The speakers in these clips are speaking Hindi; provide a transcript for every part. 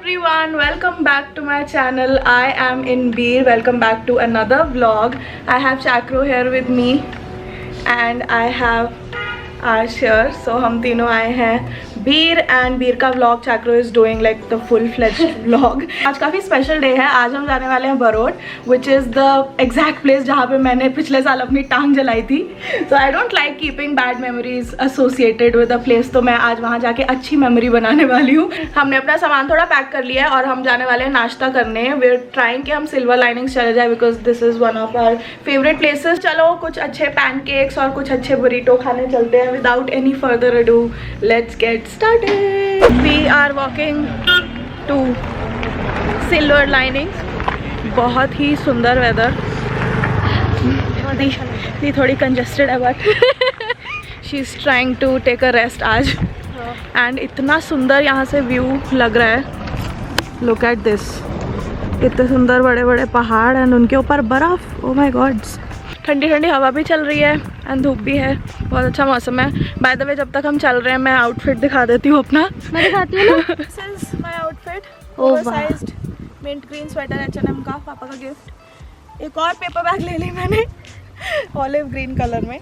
everyone, welcome back to my channel. I am in Beer. Welcome back to another vlog. I have Chakro here with me and I have Arsh here. So हम तीनों आए हैं बीर एंड बीर का व्लॉग चैक्रो is doing like the full fledged vlog. आज काफ़ी स्पेशल डे है. आज हम जाने वाले हैं Barot which is the exact place जहाँ पे मैंने पिछले साल अपनी टांग जलाई थी. So I don't like keeping bad memories associated with a place. तो मैं आज वहाँ जाके अच्छी मेमोरी बनाने वाली हूँ. हमने अपना सामान थोड़ा पैक कर लिया है और हम जाने वाले हैं नाश्ता करने. वी आर ट्राइंग कि हम सिल्वर लाइनिंग्स चले जाए because this is one of our favourite places. चलो कुछ अच्छे पैनकेक्स और कुछ अच्छे बुरीटो खाने चलते हैं. Without any further ado let's get started. We are walking to Silver Linings. बहुत ही सुंदर वेदर. दी थोड़ी कंजेस्टेड है but she is trying to take a rest आज. एंड इतना सुंदर यहाँ से व्यू लग रहा है. Look at this. इतने सुंदर बड़े बड़े पहाड़ एंड उनके ऊपर बर्फ़. Oh my gods. ठंडी ठंडी हवा भी चल रही है एंड धूप भी है. बहुत अच्छा मौसम है. बाय द वे जब तक हम चल रहे हैं मैं आउटफिट दिखा देती हूँ अपना. मैं दिखाती हूँ ना. This is my outfit. Oversized mint green sweater H&M का, पापा का गिफ्ट. एक और पेपर बैग ले ली मैंने ऑलिव ग्रीन कलर में.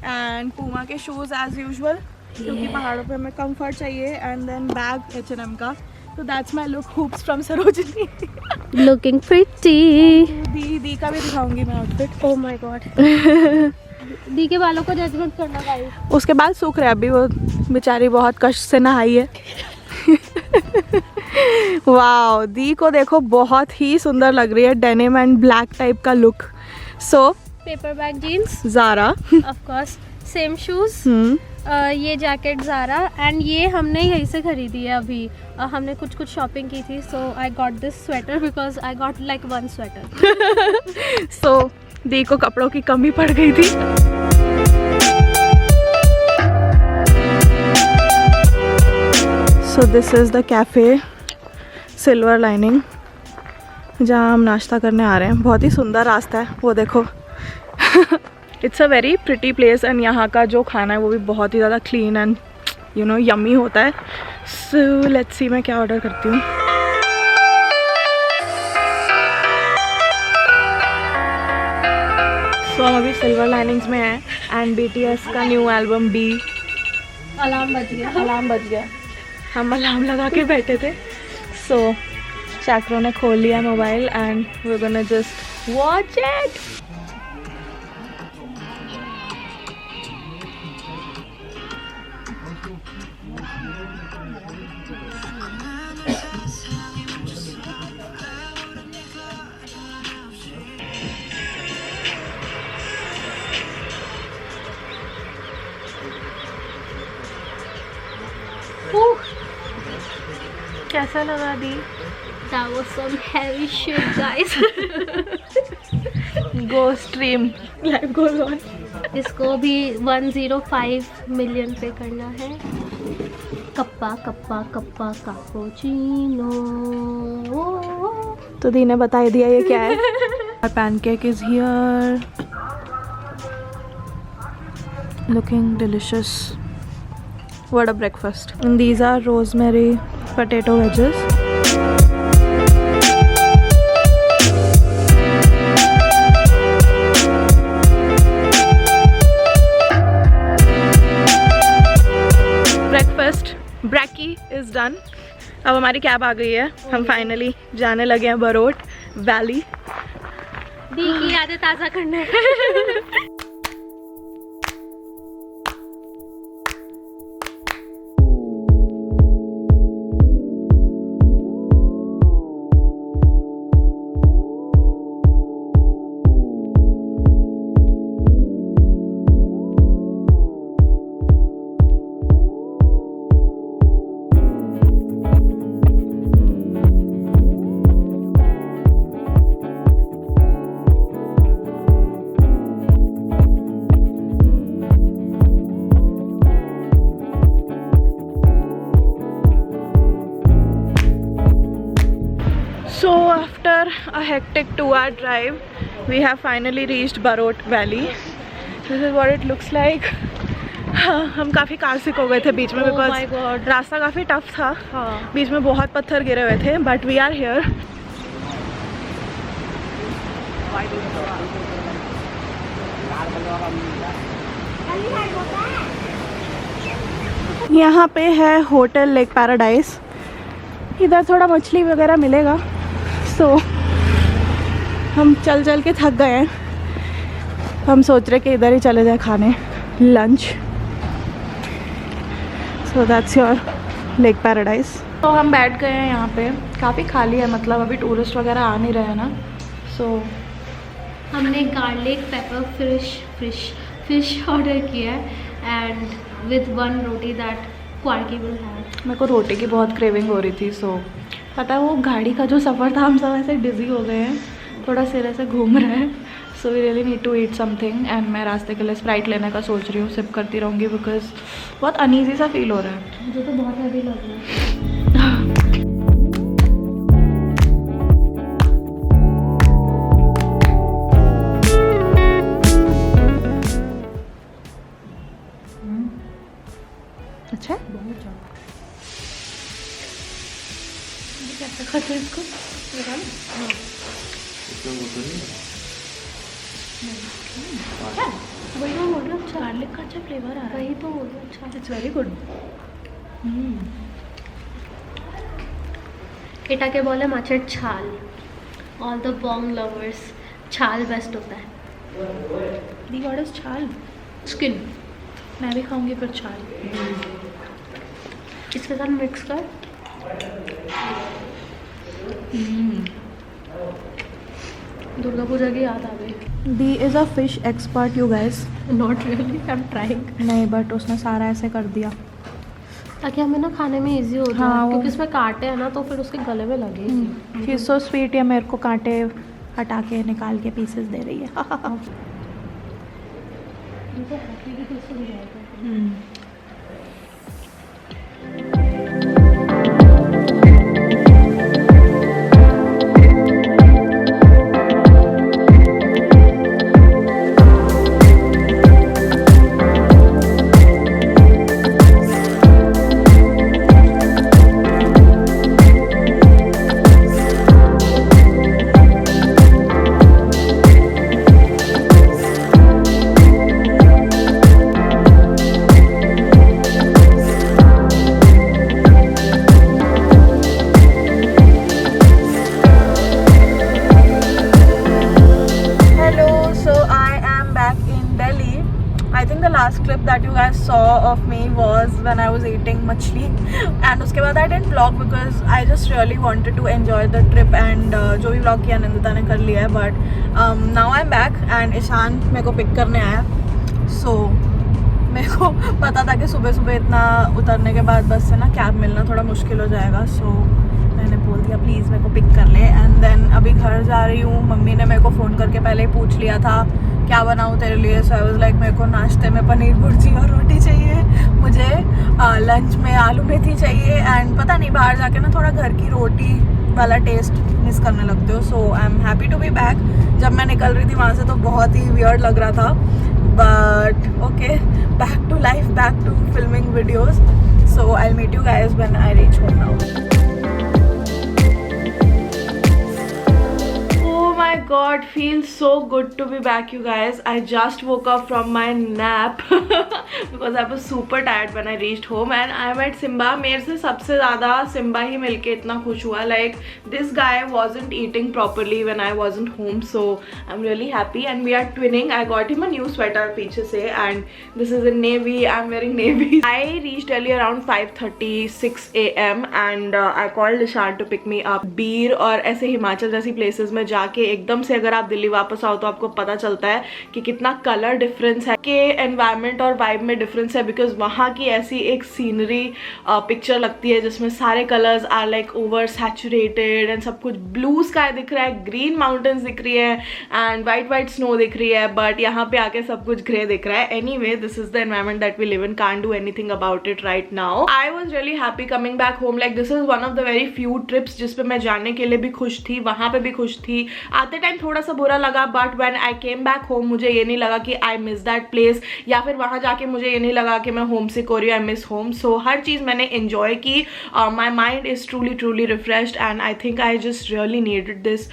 एंड पूमा के शूज़ एज यूजुअल क्योंकि पहाड़ों पे हमें कंफर्ट चाहिए. एंड देन बैग H&M का. So that's my look. Hoops from Sarojini. Looking pretty. दी का भी दिखाऊंगी मैं आउटफिट. Oh my god. दी के बालों को जजमेंट करना गाइस. उसके बाल सूख रहे हैं अभी. वो बेचारी बहुत कष्ट से नहाई है. वाओ. दी को देखो बहुत ही सुंदर लग रही है. डेनिम एंड ब्लैक टाइप का look. So paper bag jeans Zara. Of course. Same shoes. ये जैकेट ज़ारा. एंड ये हमने यहीं से खरीदी है अभी. हमने कुछ शॉपिंग की थी. So I got this sweater because I got like one sweater. So दी को कपड़ों की कमी पड़ गई थी. So this is the cafe silver lining जहाँ हम नाश्ता करने आ रहे हैं. बहुत ही सुंदर रास्ता है वो देखो. It's a very pretty place and यहाँ का जो खाना है वो भी बहुत ही ज़्यादा clean and you know yummy होता है. सो लेट्स सी मैं क्या ऑर्डर करती हूँ. सो हम अभी सिल्वर लाइनिंग्स में हैं एंड BTS का न्यू एल्बम बी. अलार्म बज गया. अलार्म बज गया. हम अलार्म लगा के बैठे थे. सो चैक्रो ने खोल लिया mobile and we are gonna just watch it. कैसा लगा दी? That was some heavy shit guys. Go stream. Life goes on. इसको भी 105 मिलियन पे करना है. Kappa kappa kappa cappuccino. तो दी ने बता ही दिया ये क्या है. Our pancake is here. Looking delicious. What a breakfast. And these are rosemary potato wedges. Breakfast brachy is done. अब हमारी कैब आ गई है. हम फाइनली जाने लगे हैं बरोट वैली. दी की यादें ताज़ा करने. So after a hectic 2-hour drive, we have finally reached Barot Valley. This is what it looks like. हाँ, हम काफ़ी कार सिक हो गए थे बीच में Oh my बिकॉज God. रास्ता काफ़ी टफ था. हाँ. बीच में बहुत पत्थर गिरे हुए थे बट वी आर हियर. यहाँ पे है होटल लेक पैराडाइज. इधर थोड़ा मछली वगैरह मिलेगा. सो हम चल चल के थक गए हैं. हम सोच रहे कि इधर ही चले जाए खाने lunch. So that's your lake paradise. तो हम बैठ गए हैं यहाँ पे. काफ़ी खाली है, मतलब अभी टूरिस्ट वगैरह आ नहीं रहे हैं ना. सो हमने गार्लिक पेपर फिश ऑर्डर किया है and with 1 roti that Quarky will have. मेरे को रोटी की बहुत क्रेविंग हो रही थी. सो पता है वो गाड़ी का जो सफ़र था, हम सब ऐसे डिज़ी हो गए हैं, थोड़ा सिर ऐसे घूम रहा है. So we really need to eat something. And मैं रास्ते के लिए स्प्राइट लेने का सोच रही हूँ. सिप करती रहूँगी बिकॉज बहुत अनईजी सा फील हो रहा है. मुझे तो बहुत हैवी लग रहा है. अच्छा है. कैसे खाते हैं इसको? वही तो बोल रहा हूँ. गार्लिक का अच्छा फ्लेवर आ रहा है. वही तो बोल रहा हूँ. अच्छा. It's very good. এটাকে বলে মাছের ছাল. ऑल द बॉन्ग लवर्स छाल बेस्ट होता है. दी गॉड इज छाल. स्किन मैं भी खाऊंगी फिर छाल. इसके साथ मिक्स कर. दुर्गा पूजा की याद आ गई. दी is a fish expert you guys. Not really, I am trying. नहीं बट उसने सारा ऐसे कर दिया ताकि हमें ना खाने में इजी हो जाए. हाँ, वो- क्योंकि इसमें कांटे हैं ना, तो फिर उसके गले में लगे. She is so sweet. ये मेरे को कांटे हटा के निकाल के पीसेस दे रही है. last clip that you guys saw of me was when I was eating machli and उसके बाद I didn't vlog because I just really wanted to enjoy the trip and जो भी vlog किया नंदिता ने कर लिया है but now I'm back and Ishan मेरे को पिक करने आया. So मेरे को पता था कि सुबह सुबह इतना उतरने के बाद बस से ना कैब मिलना थोड़ा मुश्किल हो जाएगा. So मैंने बोल दिया प्लीज़ मेरे को पिक कर ले. एंड देन अभी घर जा रही हूँ. मम्मी ने मेरे को फ़ोन करके पहले ही पूछ लिया था क्या बनाऊँ तेरे लिए. सो आई वाज लाइक मेरे को नाश्ते में पनीर भुर्जी और रोटी चाहिए, मुझे लंच में आलू मेथी चाहिए. एंड पता नहीं बाहर जाके ना थोड़ा घर की रोटी वाला टेस्ट मिस करने लगते हो. So I am happy to be back. जब मैं निकल रही थी वहाँ से तो बहुत ही वियर्ड लग रहा था but okay, back to life, back to filming videos. So I meet you guys when I reach home now. My god, feels so good to be back you guys. I just woke up from my nap because I was super tired when I reached home and I met Simba. मेरे से सबसे ज़्यादा सिम्बा ही मिलके इतना खुश हुआ. Like this guy wasn't eating properly when I wasn't home, so I'm really happy and we are twinning. I got him a new sweater पीछे से and this is in navy. I'm wearing navy. I reached Delhi around 5:36 AM and I called Ishan to pick me up. बीर और ऐसे हिमाचल जैसी places में जाके एकदम से अगर आप दिल्ली वापस आओ तो आपको पता चलता है कि कितना कलर डिफरेंस है, कि एनवायरनमेंट और वाइब में डिफरेंस है. बिकॉज वहाँ की ऐसी एक सीनरी पिक्चर लगती है जिसमें सारे colours are like over saturated and सब कुछ ब्लू स्काई दिख रहा है, ग्रीन माउंटेन्स दिख रही है एंड वाइट स्नो दिख रही है. बट यहाँ पे आके सब कुछ ग्रे दिख रहा है. Anyway, this is the environment that we live in. Can't do anything about it right now. I was really happy coming back home. Like this is one of the very few trips जिसपे मैं जाने के लिए भी खुश थी, वहाँ पे भी खुश थी, आते टाइम थोड़ा सा बुरा लगा, but when I came back home मुझे ये नहीं लगा कि आई मिस दैट प्लेस, या फिर वहाँ जाके मुझे ये नहीं लगा कि मैं होम सिक हो रही हूँ, आई मिस होम. सो हर चीज़ मैंने एन्जॉय की. My mind is truly refreshed and I think I just really needed this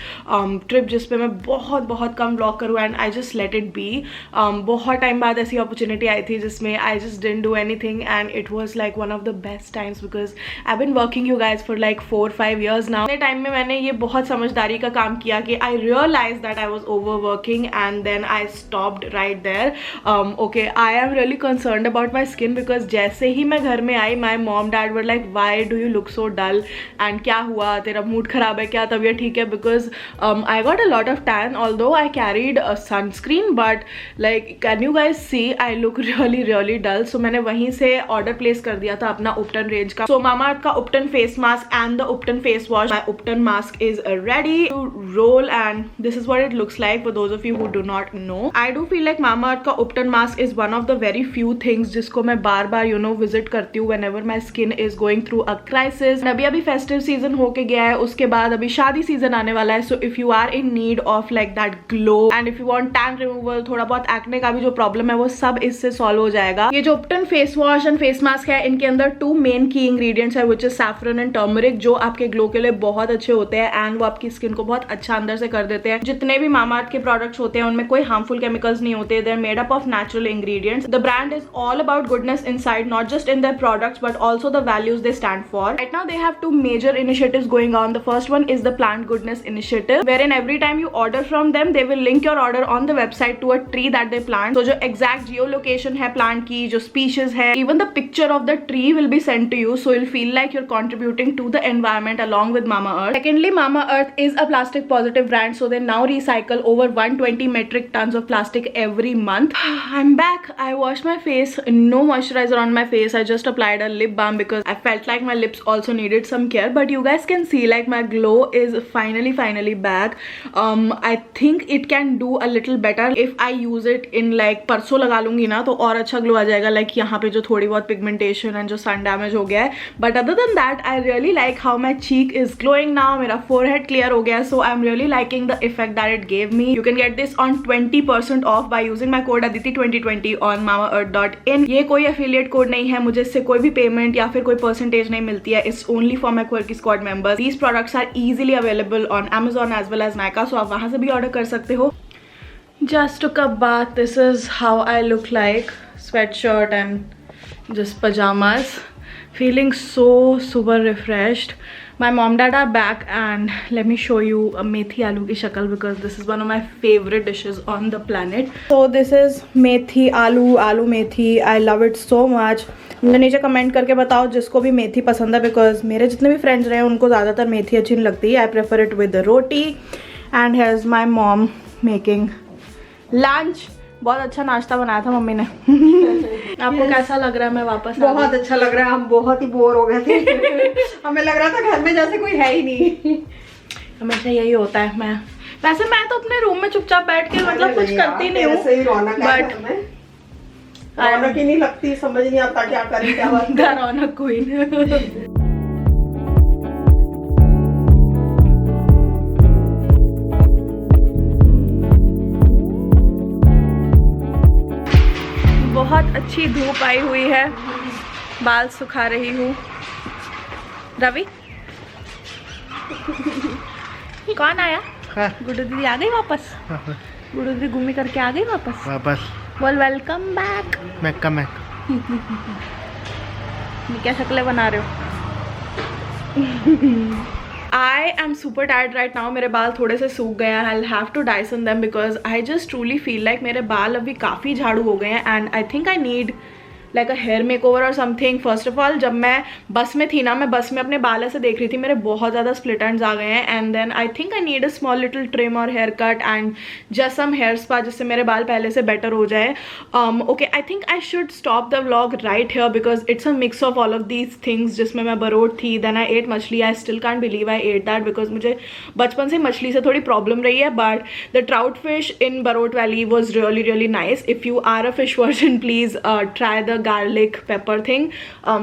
trip जिसपे मैं बहुत कम व्लॉग करूँ and I just let it be. बहुत टाइम बाद ऐसी अपॉर्चुनिटी आई थी जिसमें I just didn't do anything and it was like one of the best times because I been working you guys for like 4-5 years नाउ. अपने टाइम में मैंने ये बहुत समझदारी का काम किया कि I realise that I was over working and then I stopped right there. Okay, I am really concerned about my skin because जैसे ही मैं घर में आई my mom dad were like why do you look so dull and क्या हुआ, तेरा मूड खराब है क्या, तबीयत ठीक है, because I got a lot of tan although I carried a sunscreen but like can you guys see I look really dull. So मैंने वहीं से ऑर्डर प्लेस कर दिया था अपना उपटन रेंज का. सो मामाअर्थ का ubtan face mask and the ubtan face wash. My ubtan mask is ready to roll and this is what it looks like for those of you who do not know. I do feel like Mamaearth का ubtan mask is one of the very few things जिसको मैं बार बार यू नो विजिट करती हूँ whenever my skin is going through a crisis. अभी फेस्टिव सीजन होके गया है, उसके बाद अभी शादी सीजन आने वाला है. So if you are in need of like that glow and if you want tan removal, थोड़ा बहुत एक्ने का भी जो प्रॉब्लम है वो सब इससे सॉल्व हो जाएगा. ये जो ubtan face wash and face mask है इनके अंदर 2 मेन की इंग्रेडिएंट्स है which is saffron and turmeric, जो आपके ग्लो के लिए बहुत अच्छे होते हैं एंड वो आपकी स्किन को बहुत अच्छा अंदर से कर देते हैं. जितने भी मामाअर्थ के प्रोडक्ट्स होते हैं उनमें कोई हार्मफुल केमिकल्स नहीं होते. They are made up of natural ingredients. The brand is all about goodness inside, not just in their products but also the values they stand for. Right now they have 2 major initiatives going on. The first one is the Plant Goodness Initiative, wherein every time you order from them they will link your order on the website to a tree that they plant. So जो exact geolocation है plant की, जो species है, even the picture of the tree will be sent to you, so you'll feel like you're contributing to the environment along with Mamaearth. Secondly, Mamaearth is a plastic positive brand, so they now recycle over 120 metric tons of plastic every month. I'm back. I washed my face, no moisturizer on my face. I just applied a lip balm because I felt like my lips also needed some care, but you guys can see like my glow is finally back. I think it can do a little better if I use it in like परसों लगा लूंगी ना तो और अच्छा ग्लो आ जाएगा. like यहाँ पे जो थोड़ी बहुत पिगमेंटेशन एंड जो सन डैमेज हो गया है, but other than that I really like how my cheek is glowing now. मेरा फोरहेड क्लियर हो गया, so I am really liking the effect that it gave me. You can get this on 20% off by using my code aditi2020 on mamaearth.in. ये कोई एफिलिएट कोड नहीं है, मुझे इससे कोई भी पेमेंट या फिर कोई परसेंटेज नहीं मिलती है. It's only for my quirky squad members. These products are easily available on Amazon as well as Nykaa, so आप वहाँ से भी ऑर्डर कर सकते हो. Just took a bath. This is how I look like. Sweatshirt and just pajamas. Feeling so super refreshed. My mom dad are back and let me show you a methi aloo ki shakal because this is one of my favorite dishes on the planet. So this is methi aloo methi. I love it so much. मुझे नीचे कमेंट करके बताओ जिसको भी मेथी पसंद है, बिकॉज मेरे जितने भी फ्रेंड्स रहे हैं उनको ज़्यादातर मेथी अच्छी नहीं लगती. I prefer it with roti. And here is my mom making lunch. बहुत अच्छा नाश्ता बनाया था मम्मी ने. आपको कैसा लग रहा है? मैं वापस बहुत अच्छा लग रहा है. हम बहुत ही बोर हो गए थे. हमें लग रहा था घर में जैसे कोई है ही नहीं. हमेशा यही होता है. मैं तो अपने रूम में चुपचाप बैठ के मतलब कुछ करती नहीं हूँ, बट रौनक ही नहीं लगती. समझ नहीं आता क्या करें, क्या बात. रौनक क्वीन. बहुत अच्छी धूप आई हुई है, बाल सुखा रही हूँ. रवि कौन आया? गुड्डू दीदी आ गई वापस. गुड्डू दीदी घूमी करके आ गई वापस. बोल वेलकम बैक. मैं क्या शक्लें बना रहे हो? I am super tired right now. मेरे बाल थोड़े से सूख गए हैं. I'll have to dyson them because I just truly feel like मेरे बाल अभी काफ़ी झाड़ू हो गए हैं and I think I need like a hair makeover और समथिंग. फर्स्ट ऑफ ऑल जब मैं बस में थी ना, मैं बस में अपने बाल ऐसे देख रही थी, मेरे बहुत ज़्यादा स्प्लिट एंड्स आ गए हैं. And then I think I need a small little trim और hair cut and just some hair spa जिससे मेरे बाल पहले से बेटर हो जाए. Okay, I think I should stop the vlog right here because it's a mix of all of these things. जिसमें मैं बरोट थी, देन आई एट मछली. I still can't believe I ate that because मुझे बचपन से मछली से थोड़ी प्रॉब्लम रही है. But the trout fish in Barot valley was really nice. If you are a fish version please try the garlic pepper thing,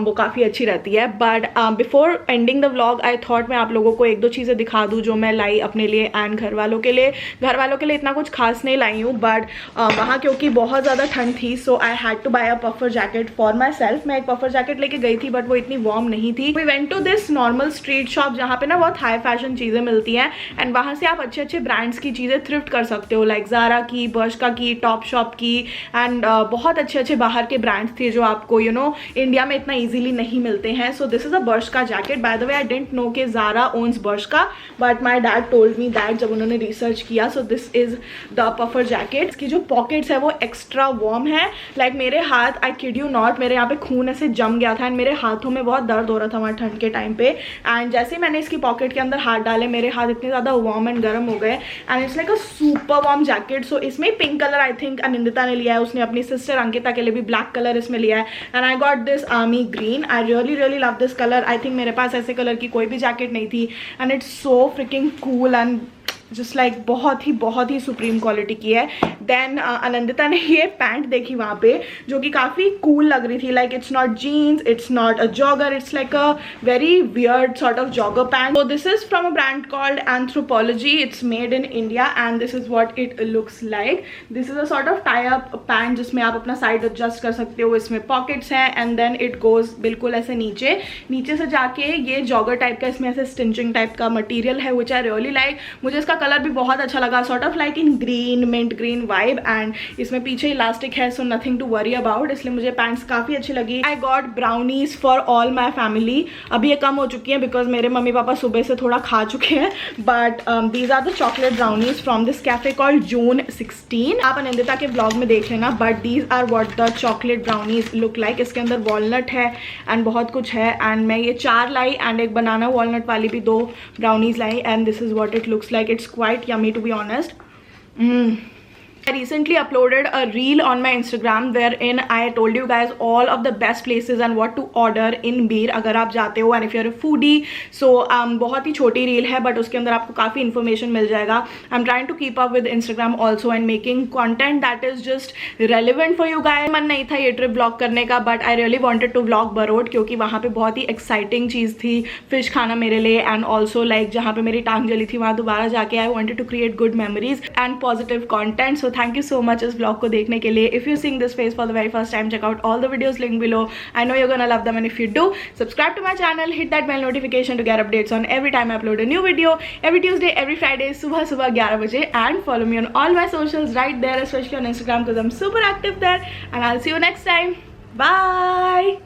वो काफ़ी अच्छी रहती है. But before ending the vlog I thought मैं आप लोगों को 1-2 चीज़ें दिखा दूँ जो मैं लाई अपने लिए एंड घर वालों के लिए. घर वालों के लिए इतना कुछ खास नहीं लाई हूँ, बट वहाँ क्योंकि बहुत ज़्यादा ठंड थी, so I had to buy a puffer jacket for myself. मैं एक पफर जैकेट लेके गई थी, बट वो इतनी वार्म नहीं थी. We went to this normal street shop जहाँ पे ना बहुत हाई फैशन चीज़ें मिलती हैं, एंड वहाँ से आप अच्छे अच्छे ब्रांड्स की चीज़ें थ्रिफ्ट कर सकते हो, लाइक ज़ारा की, बर्शका की, टॉप शॉप की, एंड बहुत अच्छे अच्छे बाहर के ब्रांड्स थे जो आपको इंडिया में इतना ईजिली नहीं मिलते हैं. So this is a Bershka jacket. By the way I didn't know कि Zara owns Bershka, but my dad told me that जब उन्होंने रिसर्च किया. So this is the puffer jacket. इसकी जो पॉकेट्स है वो एक्स्ट्रा वार्म है. लाइक मेरे हाथ, आई किड यू नॉट, मेरे यहाँ पे खून ऐसे जम गया था एंड मेरे हाथों में बहुत दर्द हो रहा था वहाँ ठंड के टाइम पे. एंड जैसे ही मैंने इसकी पॉकेट के अंदर हाथ डाले, मेरे हाथ इतने ज़्यादा वार्म एंड गर्म हो गए. And it's like a super warm jacket. So इसमें pink colour I think Anindita ने लिया है, उसने अपनी सिस्टर अंकिता के लिए भी ब्लैक कलर इसमें लिया है. And I got this army green. I really love this colour. I think मेरे पास ऐसे कलर की कोई भी जैकेट नहीं थी, and it's so fricking cool and just like बहुत ही सुप्रीम क्वालिटी की है. देन अनंदिता ने ये पैंट देखी वहाँ पे जो कि काफ़ी कूल लग रही थी. Like it's not jeans, it's not a jogger, it's like a very weird sort of jogger pant. So this is from a brand called Anthropologie. It's made in India and this is what it looks like. This is a sort of tie up pant जिसमें आप अपना साइड एडजस्ट कर सकते हो. इसमें पॉकेट्स हैं एंड देन इट गोज बिल्कुल ऐसे नीचे से जाके ये जॉगर टाइप का, इसमें ऐसे स्टिंचिंग टाइप का मटीरियल है विच आई रियली लाइक. मुझे इसका कलर भी बहुत अच्छा लगा, sort of like in green, mint green vibe. And इसमें पीछे इलास्टिक है, so nothing to worry about. इसलिए मुझे पैंट्स काफ़ी अच्छी लगी. I got brownies for all my family. अभी ये कम हो चुकी हैं बिकॉज मेरे मम्मी पापा सुबह से थोड़ा खा चुके हैं. But these are the chocolate brownies from this cafe called June 16. आप अनिंदिता के ब्लॉग में देख लेना. But these are what the chocolate brownies look like. इसके अंदर वॉलनट है एंड बहुत कुछ है. एंड मैं ये 4 लाई एंड एक बनाना वॉलनट वाली भी 2 brownies lie. And this is what it looks like. It's quite yummy to be honest. I recently uploaded a reel on my Instagram wherein I told you guys all of the best places and what to order in Beer अगर आप जाते हो, and if you're a foodie. So बहुत ही छोटी रील है बट उसके अंदर आपको काफ़ी इन्फॉर्मेशन मिल जाएगा. I'm trying to keep up with Instagram also and making content that is just relevant for you guys. मन नहीं था ये ट्रिप व्लॉग करने का, but I really wanted to vlog burrowed क्योंकि वहाँ पे बहुत ही एक्साइटिंग चीज़ थी फिश खाना मेरे लिए. एंड ऑल्सो लाइक जहाँ पे मेरी टांग जली थी वहाँ दोबारा जाके I wanted to create good memories and positive content. So thank you so much इस vlog को देखने के लिए. If you seeing this face for the very first time, check out all the videos linked below. I know you're gonna love them, and if you do, subscribe to my channel, hit that bell notification to get updates on every time I upload a new video. Every Tuesday, every Friday, सुबह 11 बजे. And follow me on all my socials right there, especially on Instagram because I'm super active there. And I'll see you next time. Bye.